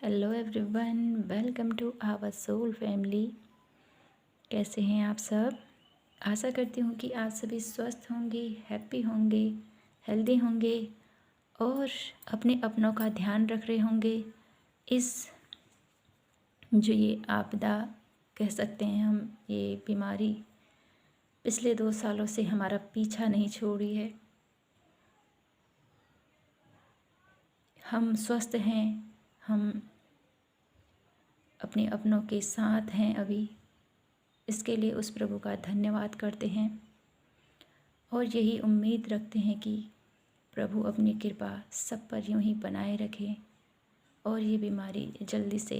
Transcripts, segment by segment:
Hello everyone, welcome to our soul family. कैसे हैं आप सब? आशा करती हूँ कि आप सभी स्वस्थ होंगे, हैप्पी होंगे, हेल्दी होंगे और अपने अपनों का ध्यान रख रहे होंगे। इस जो ये आपदा कह सकते हैं हम, ये बीमारी पिछले 2 सालों से हमारा पीछा नहीं छोड़ी है। हम स्वस्थ हैं, हम अपने अपनों के साथ हैं अभी। इसके लिए उस प्रभु का धन्यवाद करते हैं और यही उम्मीद रखते हैं कि प्रभु अपनी कृपा सब पर यूं ही बनाए रखें और ये बीमारी जल्दी से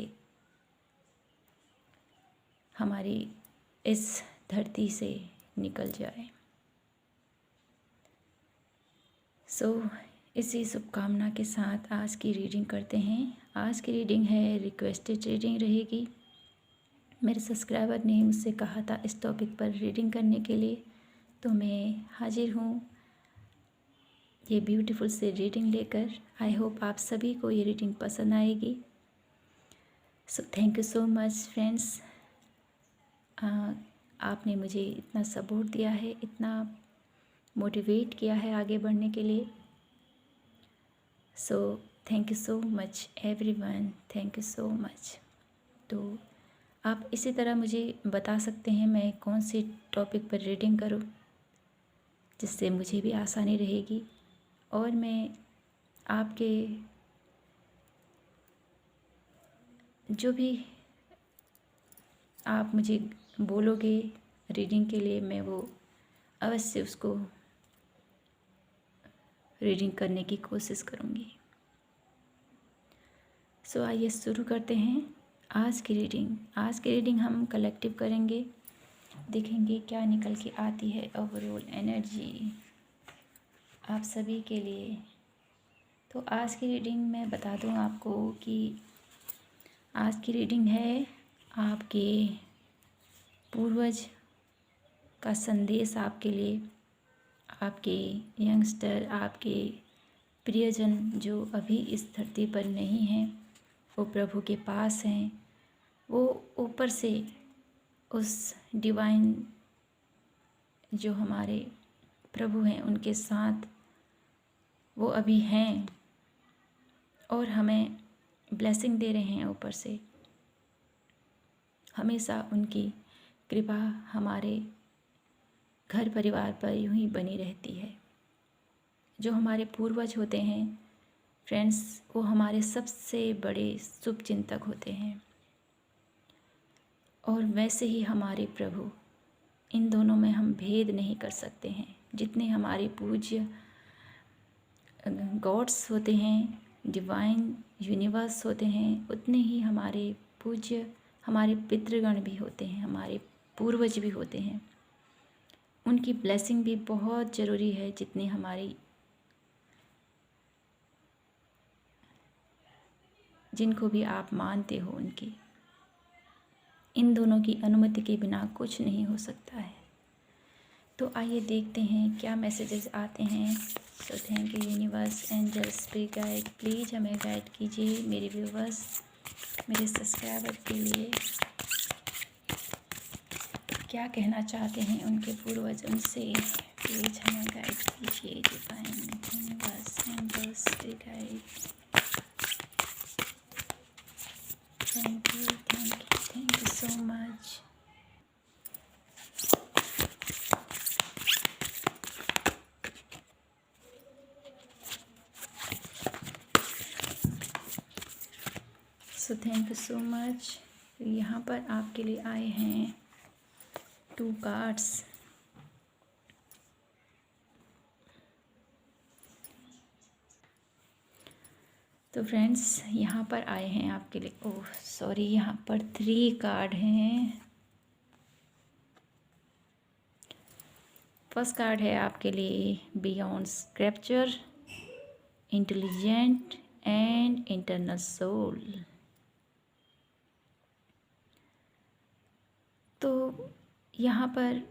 हमारी इस धरती से निकल जाए। इसी शुभकामना के साथ आज की रीडिंग करते हैं। आज की रीडिंग है रिक्वेस्टेड रीडिंग रहेगी। मेरे सब्सक्राइबर ने मुझसे कहा था इस टॉपिक पर रीडिंग करने के लिए, तो मैं हाजिर हूँ ये ब्यूटीफुल से रीडिंग लेकर। आई होप आप सभी को ये रीडिंग पसंद आएगी। सो thank you so much friends. आपने मुझे इतना सपोर्ट दिया है, इतना मोटिवेट किया है आगे बढ़ने के लिए। So thank you so much everyone, thank you so much. तो आप इसी तरह मुझे बता सकते हैं मैं कौन से टॉपिक पर रीडिंग करूं, जिससे मुझे भी आसानी रहेगी और मैं आपके जो भी आप मुझे बोलोगे रीडिंग के लिए, मैं वो अवश्य उसको रीडिंग करने की कोशिश करूँगी। सो आइए शुरू करते हैं आज की रीडिंग हम कलेक्टिव करेंगे, देखेंगे क्या निकल के आती है ओवरऑल एनर्जी आप सभी के लिए। तो आज की रीडिंग मैं बता दूं आपको कि आज की रीडिंग है आपके पूर्वज का संदेश आपके लिए। आपके यंगस्टर, आपके प्रियजन जो अभी इस धरती पर नहीं हैं, वो प्रभु के पास हैं। वो ऊपर से उस डिवाइन जो हमारे प्रभु हैं उनके साथ वो अभी हैं और हमें ब्लेसिंग दे रहे हैं ऊपर से। हमेशा उनकी कृपा हमारे घर परिवार पर यूं ही बनी रहती है। जो हमारे पूर्वज होते हैं फ्रेंड्स, वो हमारे सबसे बड़े शुभ चिंतक होते हैं और वैसे ही हमारे प्रभु। इन दोनों में हम भेद नहीं कर सकते हैं। जितने हमारे पूज्य गॉड्स होते हैं, डिवाइन यूनिवर्स होते हैं, उतने ही हमारे पूज्य हमारे पितृगण भी होते हैं, हमारे पूर्वज भी होते हैं। उनकी ब्लेसिंग भी बहुत ज़रूरी है जितनी हमारी, जिनको भी आप मानते हो उनकी। इन दोनों की अनुमति के बिना कुछ नहीं हो सकता है। तो आइए देखते हैं क्या मैसेजेस आते हैं। So thank you universe, angels, पे गाइड, प्लीज़ हमें गाइड कीजिए। मेरे व्यूवर्स, मेरे सब्सक्राइबर के लिए क्या कहना चाहते हैं उनके पूर्वज उनसे, प्लीज़ हमें गाइड कीजिए। डिवाइन यूनिवर्स, एंजल्स, पे guide, thank you so much. So thank you so much. यहाँ पर आपके लिए आए हैं 2 कार्ड्स। तो फ्रेंड्स यहाँ पर आए हैं आपके लिए, ओह सॉरी, यहाँ पर 3 कार्ड हैं। फर्स्ट कार्ड है आपके लिए beyond scripture, intelligent and internal soul. तो यहाँ पर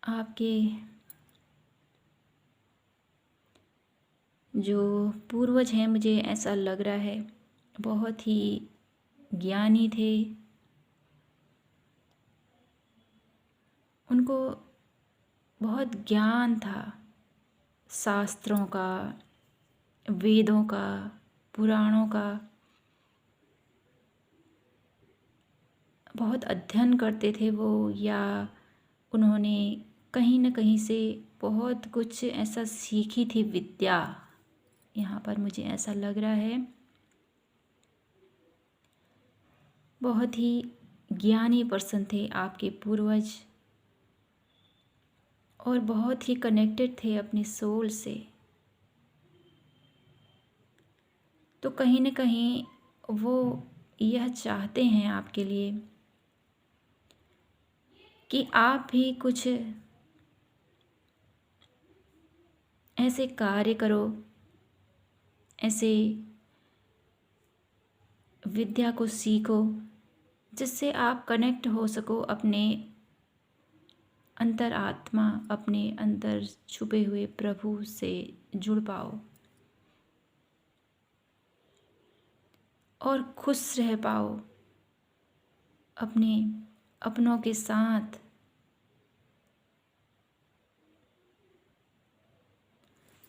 आपके जो पूर्वज हैं, मुझे ऐसा लग रहा है बहुत ही ज्ञानी थे। उनको बहुत ज्ञान था, शास्त्रों का, वेदों का, पुराणों का। बहुत अध्ययन करते थे वो, या उन्होंने कहीं न कहीं से बहुत कुछ ऐसा सीखी थी विद्या। यहाँ पर मुझे ऐसा लग रहा है बहुत ही ज्ञानी पर्सन थे आपके पूर्वज, और बहुत ही कनेक्टेड थे अपनी सोल से। तो कहीं न कहीं वो यह चाहते हैं आपके लिए कि आप भी कुछ ऐसे कार्य करो, ऐसे विद्या को सीखो जिससे आप कनेक्ट हो सको अपने अंतरात्मा, अपने अंदर छुपे हुए प्रभु से जुड़ पाओ और खुश रह पाओ अपने अपनों के साथ।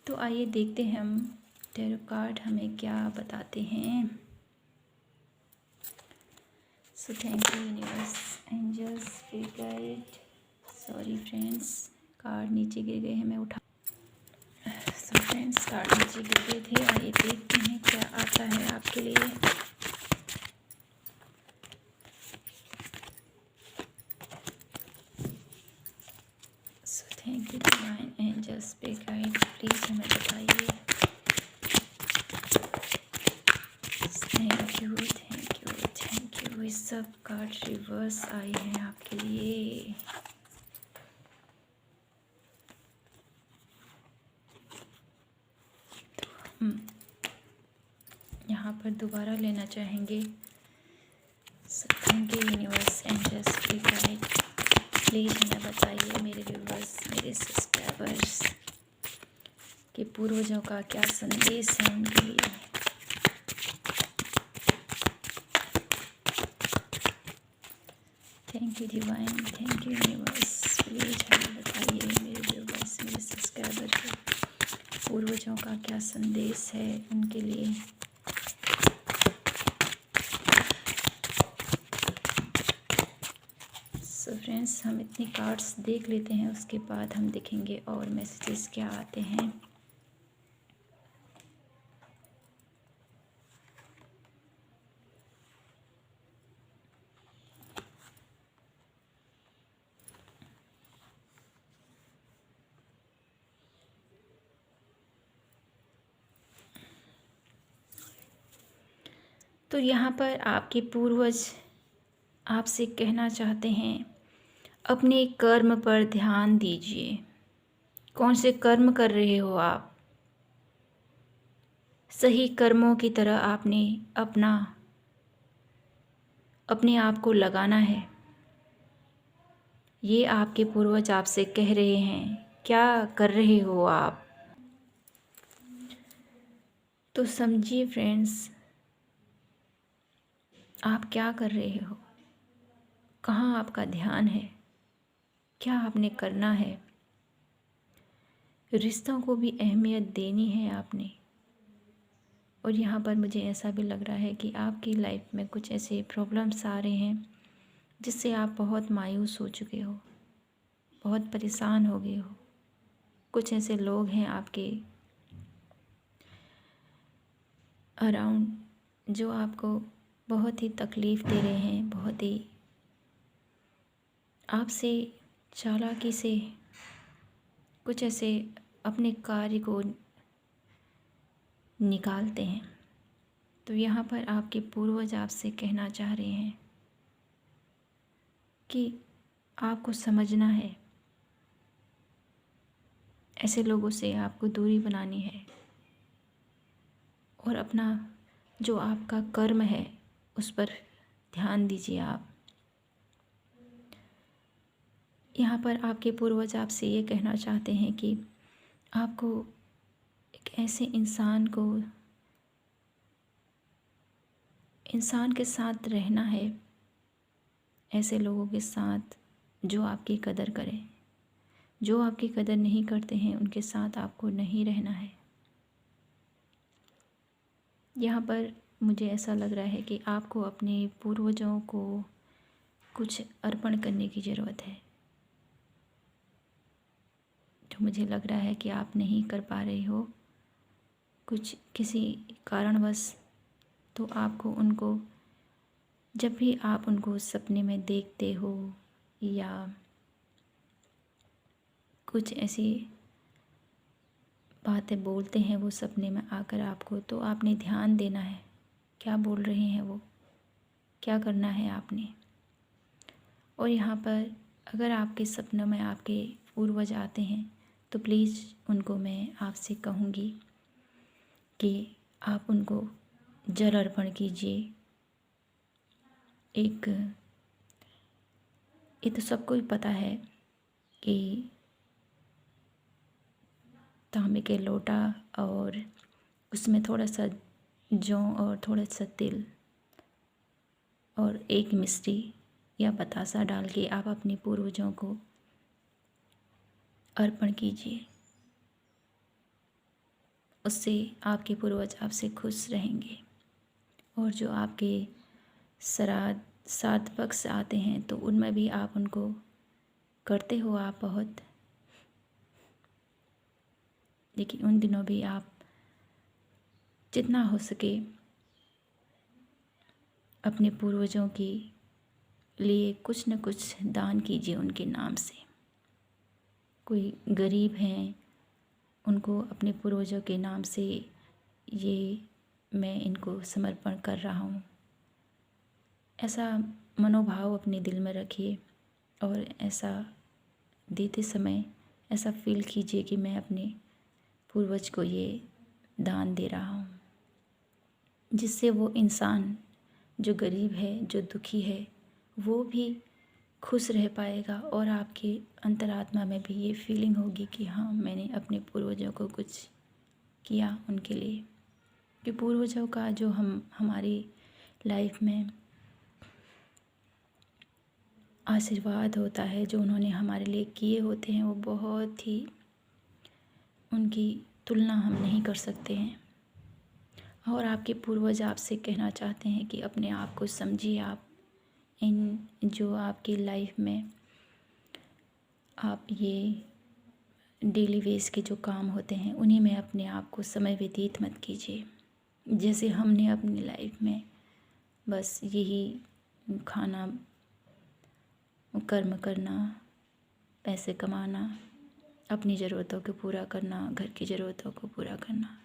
तो आइए देखते हैं हम टैरो कार्ड हमें क्या बताते हैं। So thank you universe, angels, spirit guide. Sorry friends, card नीचे गिर गए हैं, मैं उठा। सो फ्रेंड्स, कार्ड नीचे गिर गए थे। आइए देखते हैं क्या आता है आपके लिए। So thank you divine angels, spirit guide, please हमें बताइए। Thank you, thank you, thank you. ये सब कार्ड रिवर्स आए हैं आपके लिए। यहाँ पर दोबारा लेना चाहेंगे। Thank you universe, angels, spirit guide, please हमें बताइए मेरे व्यूवर्स, मेरे सब्सक्राइबर्स के पूर्वजों का क्या संदेश है उनके लिए। Thank you divine, thank you universe, please हमें बताइए मेरे व्यूवर्स, मेरे सब्सक्राइबर के पूर्वजों का क्या संदेश है उनके लिए। सो फ्रेंड्स, हम इतनी कार्ड्स देख लेते हैं, उसके बाद हम देखेंगे और मैसेजेस क्या आते हैं। तो यहाँ पर आपके पूर्वज आपसे कहना चाहते हैं, अपने कर्म पर ध्यान दीजिए। कौन से कर्म कर रहे हो आप? सही कर्मों की तरह आपने अपने आप को लगाना है। ये आपके पूर्वज आपसे कह रहे हैं। क्या कर रहे हो आप? तो समझिए फ्रेंड्स, आप क्या कर रहे हो, कहाँ आपका ध्यान है, क्या आपने करना है। रिश्तों को भी अहमियत देनी है आपने। और यहाँ पर मुझे ऐसा भी लग रहा है कि आपकी लाइफ में कुछ ऐसे प्रॉब्लम्स आ रहे हैं जिससे आप बहुत मायूस हो चुके हो, बहुत परेशान हो गए हो। कुछ ऐसे लोग हैं आपके अराउंड जो आपको बहुत ही तकलीफ़ दे रहे हैं, बहुत ही आपसे चालाकी से कुछ ऐसे अपने कार्य को निकालते हैं। तो यहाँ पर आपके पूर्वज आपसे कहना चाह रहे हैं कि आपको समझना है, ऐसे लोगों से आपको दूरी बनानी है और अपना जो आपका कर्म है उस पर ध्यान दीजिए आप। यहाँ पर आपके पूर्वज आपसे ये कहना चाहते हैं कि आपको एक ऐसे इंसान को इंसान के साथ रहना है, ऐसे लोगों के साथ जो आपकी कदर करें। जो आपकी कदर नहीं करते हैं उनके साथ आपको नहीं रहना है। यहाँ पर मुझे ऐसा लग रहा है कि आपको अपने पूर्वजों को कुछ अर्पण करने की ज़रूरत है, तो मुझे लग रहा है कि आप नहीं कर पा रहे हो कुछ किसी कारणवश। तो आपको उनको, जब भी आप उनको सपने में देखते हो या कुछ ऐसी बातें बोलते हैं वो सपने में आकर आपको, तो आपने ध्यान देना है क्या बोल रहे हैं वो, क्या करना है आपने। और यहाँ पर अगर आपके सपनों में आपके पूर्वज आते हैं तो प्लीज़ उनको मैं आपसे कहूँगी कि आप उनको जल अर्पण कीजिए। ये तो सबको ही पता है कि तांबे के लोटा और उसमें थोड़ा सा जौ और थोड़ा सा तिल और एक मिश्री या बतासा डाल के आप अपने पूर्वजों को अर्पण कीजिए। उससे आपके पूर्वज आपसे खुश रहेंगे। और जो आपके श्राद्ध पक्ष आते हैं तो उनमें भी आप उनको करते हो आप बहुत, लेकिन उन दिनों भी आप जितना हो सके अपने पूर्वजों के लिए कुछ न कुछ दान कीजिए उनके नाम से। कोई गरीब हैं उनको अपने पूर्वजों के नाम से ये मैं इनको समर्पण कर रहा हूँ, ऐसा मनोभाव अपने दिल में रखिए। और ऐसा देते समय ऐसा फील कीजिए कि मैं अपने पूर्वज को ये दान दे रहा हूँ, जिससे वो इंसान जो गरीब है, जो दुखी है, वो भी खुश रह पाएगा। और आपके अंतरात्मा में भी ये फीलिंग होगी कि हाँ, मैंने अपने पूर्वजों को कुछ किया उनके लिए। कि पूर्वजों का जो हमारी लाइफ में आशीर्वाद होता है, जो उन्होंने हमारे लिए किए होते हैं, वो बहुत ही, उनकी तुलना हम नहीं कर सकते हैं। और आपके पूर्वज आपसे कहना चाहते हैं कि अपने आप को समझिए। आप इन जो आपकी लाइफ में आप ये डेली बेस के जो काम होते हैं उन्हीं में अपने आप को समय व्यतीत मत कीजिए। जैसे हमने अपनी लाइफ में बस यही खाना, कर्म करना, पैसे कमाना, अपनी ज़रूरतों को पूरा करना, घर की ज़रूरतों को पूरा करना,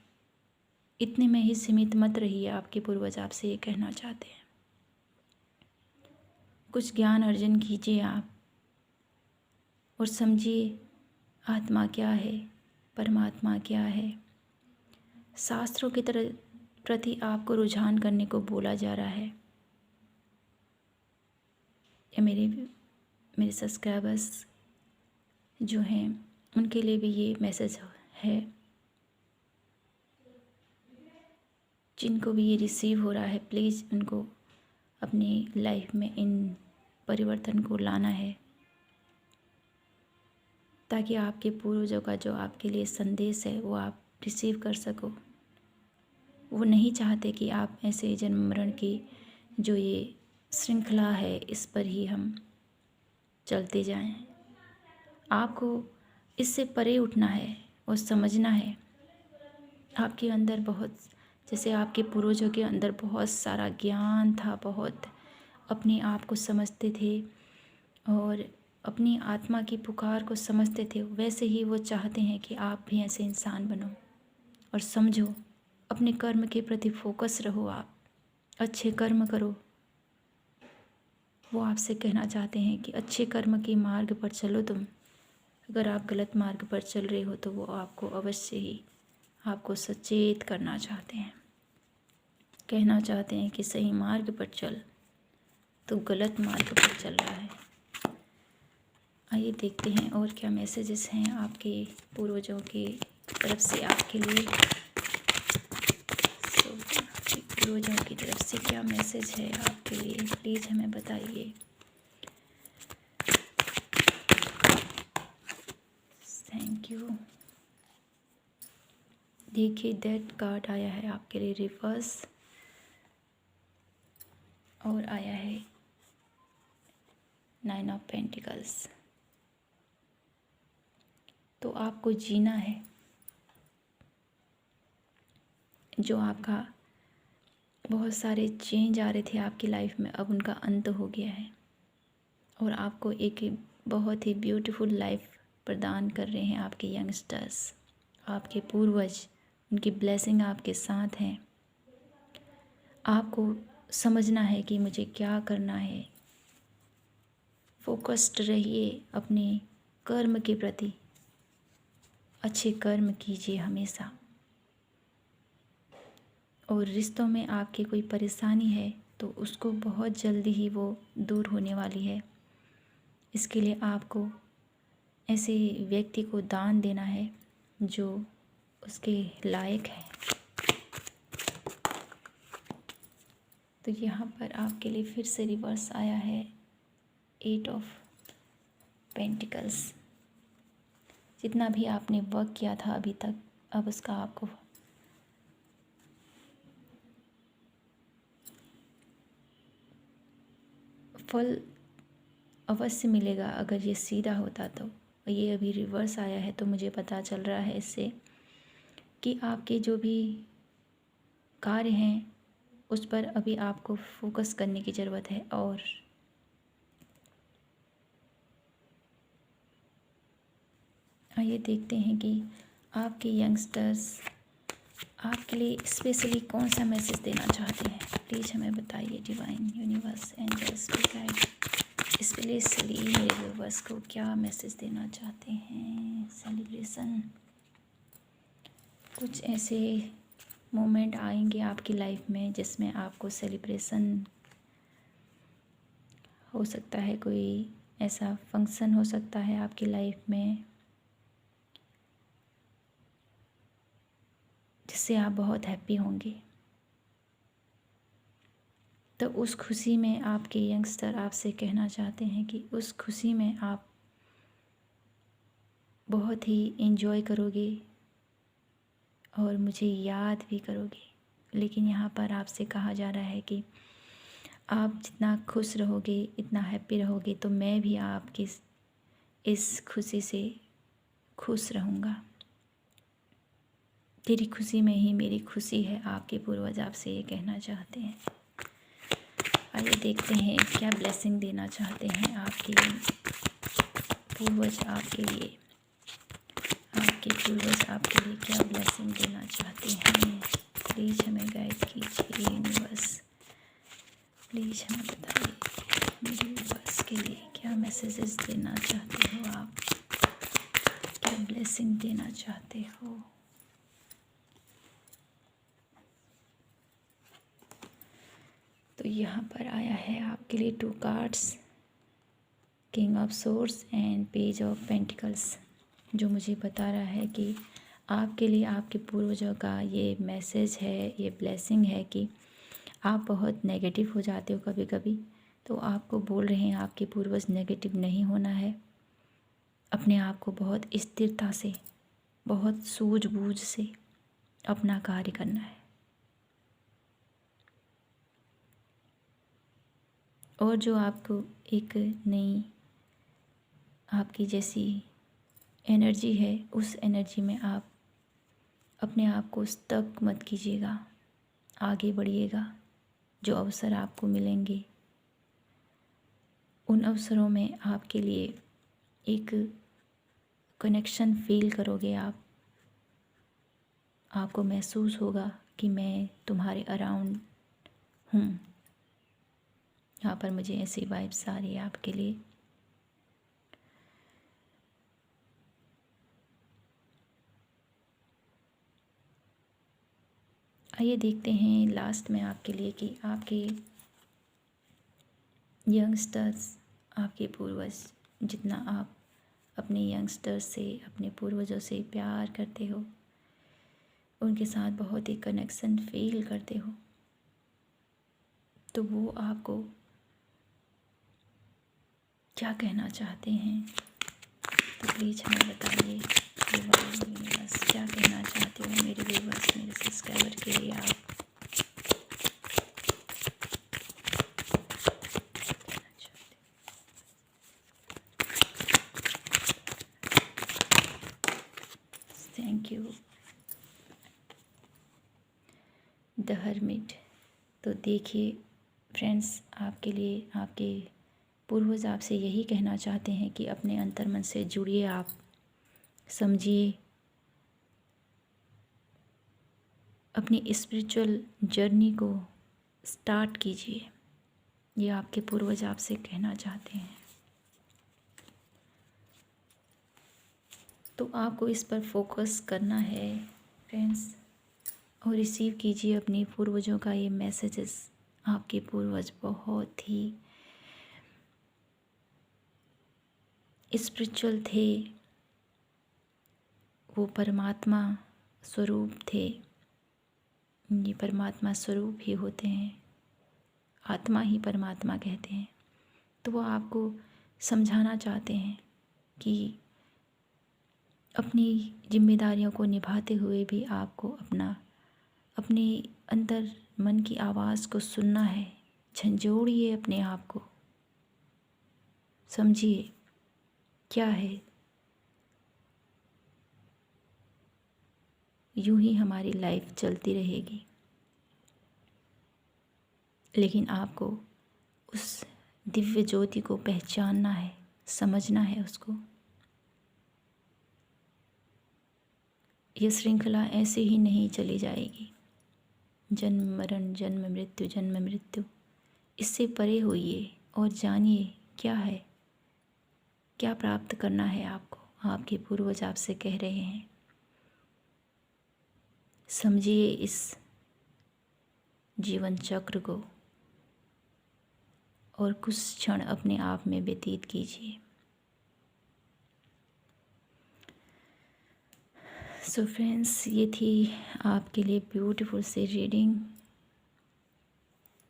इतने में ही सीमित मत रहिए। आपके पूर्वज आपसे ये कहना चाहते हैं। कुछ ज्ञान अर्जन कीजिए आप और समझिए आत्मा क्या है, परमात्मा क्या है। शास्त्रों की तरह प्रति आपको रुझान करने को बोला जा रहा है। या मेरे सब्सक्राइबर्स जो हैं उनके लिए भी ये मैसेज है, जिनको भी ये रिसीव हो रहा है, प्लीज़ उनको अपनी लाइफ में इन परिवर्तन को लाना है, ताकि आपके पूर्वजों का जो आपके लिए संदेश है वो आप रिसीव कर सको। वो नहीं चाहते कि आप ऐसे जन्म मरण की जो ये श्रृंखला है इस पर ही हम चलते जाएं। आपको इससे परे उठना है और समझना है। आपके अंदर बहुत, जैसे आपके पूर्वजों के अंदर बहुत सारा ज्ञान था, बहुत अपने आप को समझते थे और अपनी आत्मा की पुकार को समझते थे, वैसे ही वो चाहते हैं कि आप भी ऐसे इंसान बनो और समझो। अपने कर्म के प्रति फोकस रहो, आप अच्छे कर्म करो। वो आपसे कहना चाहते हैं कि अच्छे कर्म के मार्ग पर चलो तुम। अगर आप गलत मार्ग पर चल रहे हो तो वो आपको अवश्य ही आपको सचेत करना चाहते हैं, कहना चाहते हैं कि सही मार्ग पर चल, तो गलत मार्ग पर चल रहा है। आइए देखते हैं और क्या मैसेजेस हैं आपके पूर्वजों की तरफ से आपके लिए। पूर्वजों की तरफ से क्या मैसेज है आपके लिए, प्लीज़ हमें बताइए। Thank you. देखिए डेथ कार्ड आया है आपके लिए रिवर्स, और आया है 9 ऑफ पेंटिकल्स। तो आपको जीना है, जो आपका बहुत सारे चेंज आ रहे थे आपकी लाइफ में, अब उनका अंत हो गया है और आपको एक बहुत ही ब्यूटीफुल लाइफ प्रदान कर रहे हैं आपके यंगस्टर्स, आपके पूर्वज। उनकी ब्लेसिंग आपके साथ हैं। आपको समझना है कि मुझे क्या करना है। फोकस्ड रहिए अपने कर्म के प्रति, अच्छे कर्म कीजिए हमेशा। और रिश्तों में आपकी कोई परेशानी है तो उसको बहुत जल्दी ही वो दूर होने वाली है। इसके लिए आपको ऐसे व्यक्ति को दान देना है जो उसके लायक है। तो यहाँ पर आपके लिए फिर से रिवर्स आया है 8 ऑफ पेंटिकल्स। जितना भी आपने वर्क किया था अभी तक, अब उसका आपको फल अवश्य मिलेगा। अगर ये सीधा होता तो, ये अभी रिवर्स आया है तो मुझे पता चल रहा है इससे कि आपके जो भी कार्य हैं उस पर अभी आपको फोकस करने की ज़रूरत है। और आइए देखते हैं कि आपके यंगस्टर्स आपके लिए स्पेशली कौन सा मैसेज देना चाहते हैं। प्लीज़ हमें बताइए divine universe angels guide, specially मेरे व्यूवर्स को क्या मैसेज देना चाहते हैं। सेलिब्रेशन, कुछ ऐसे मोमेंट आएंगे आपकी लाइफ में जिसमें आपको सेलिब्रेशन हो सकता है। कोई ऐसा फंक्शन हो सकता है आपकी लाइफ में जिससे आप बहुत हैप्पी होंगे। तो उस खुशी में आपके यंगस्टर आपसे कहना चाहते हैं कि उस खुशी में आप बहुत ही एंजॉय करोगे और मुझे याद भी करोगे। लेकिन यहाँ पर आपसे कहा जा रहा है कि आप जितना खुश रहोगे, इतना हैप्पी रहोगे, तो मैं भी आपकी इस खुशी से खुश रहूँगा। तेरी खुशी में ही मेरी खुशी है, आपके पूर्वज आपसे ये कहना चाहते हैं। आइए देखते हैं क्या ब्लेसिंग देना चाहते हैं आपके पूर्वज आपके लिए। आपके पूर्वज आपके लिए क्या ब्लेसिंग देना चाहते हैं। प्लीज़ हमें गाइड कीजिए यूनिवर्स, प्लीज़ हमें बताइए मेरे यूनिवर्स के लिए क्या मैसेजेस देना चाहते हो आप, क्या ब्लेसिंग देना चाहते हो। तो यहाँ पर आया है आपके लिए 2 cards, king of swords and page of pentacles, जो मुझे बता रहा है कि आपके लिए आपके पूर्वजों का ये मैसेज है, ये ब्लेसिंग है कि आप बहुत नेगेटिव हो जाते हो कभी कभी। तो आपको बोल रहे हैं आपके पूर्वज नेगेटिव नहीं होना है, अपने आप को बहुत स्थिरता से, बहुत सूझबूझ से अपना कार्य करना है। और जो आपको एक नई आपकी जैसी एनर्जी है, उस एनर्जी में आप अपने आप को स्टक मत कीजिएगा, आगे बढ़िएगा। जो अवसर आपको मिलेंगे उन अवसरों में आपके लिए एक कनेक्शन फील करोगे आप। आपको महसूस होगा कि मैं तुम्हारे अराउंड हूँ। यहाँ पर मुझे ऐसी वाइब्स आ रही है आपके लिए। आइए देखते हैं लास्ट में आपके लिए कि आपके यंगस्टर्स, आपके पूर्वज, जितना आप अपने यंगस्टर्स से, अपने पूर्वजों से प्यार करते हो, उनके साथ बहुत ही कनेक्शन फील करते हो, तो वो आपको क्या कहना चाहते हैं, तो प्लीज़ हमें बताइए। यूनिवर्स क्या कहना चाहते हो मेरे व्यूवर्स, मेरे सब्सक्राइबर के लिए आप थैंक यू। The hermit. तो देखिए फ्रेंड्स, आपके लिए आपके पूर्वज आपसे यही कहना चाहते हैं कि अपने अंतर्मन से जुड़िए, आप समझिए, अपनी स्पिरिचुअल जर्नी को स्टार्ट कीजिए। ये आपके पूर्वज आपसे कहना चाहते हैं। तो आपको इस पर फोकस करना है फ्रेंड्स, और रिसीव कीजिए अपनी पूर्वजों का ये मैसेजेस। आपके पूर्वज बहुत ही स्पिरिचुअल थे, वो परमात्मा स्वरूप थे। ये परमात्मा स्वरूप ही होते हैं, आत्मा ही परमात्मा कहते हैं। तो वो आपको समझाना चाहते हैं कि अपनी जिम्मेदारियों को निभाते हुए भी आपको अपने अंदर मन की आवाज़ को सुनना है। झंझोड़िए अपने आप को, समझिए क्या है। यूं ही हमारी लाइफ चलती रहेगी, लेकिन आपको उस दिव्य ज्योति को पहचानना है, समझना है उसको। ये श्रृंखला ऐसे ही नहीं चली जाएगी। जन्म मरण, जन्म मृत्यु, इससे परे होइए और जानिए क्या है, क्या प्राप्त करना है आपको। आपके पूर्वज आपसे कह रहे हैं, समझिए इस जीवन चक्र को और कुछ क्षण अपने आप में व्यतीत कीजिए। सो फ्रेंड्स, ये थी आपके लिए ब्यूटीफुल सी रीडिंग।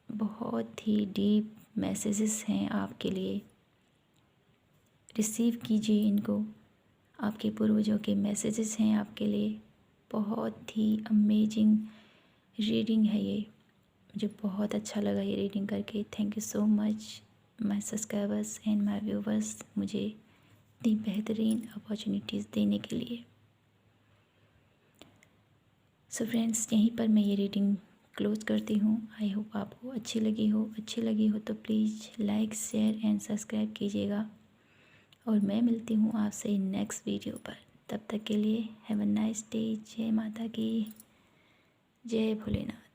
बहुत ही डीप मैसेजेस हैं आपके लिए, रिसीव कीजिए इनको। आपके पूर्वजों के मैसेजेस हैं आपके लिए। बहुत ही अमेजिंग रीडिंग है ये, मुझे बहुत अच्छा लगा ये रीडिंग करके। Thank you so much my subscribers and my viewers, मुझे इतनी बेहतरीन अपॉर्चुनिटीज़ देने के लिए। सो फ्रेंड्स, यहीं पर मैं ये रीडिंग क्लोज़ करती हूँ। आई होप आपको अच्छी लगी हो तो please like, share and subscribe कीजिएगा। और मैं मिलती हूँ आपसे नेक्स्ट वीडियो पर। तब तक के लिए हैव अ नाइस डे। जय माता की, जय भोलेनाथ।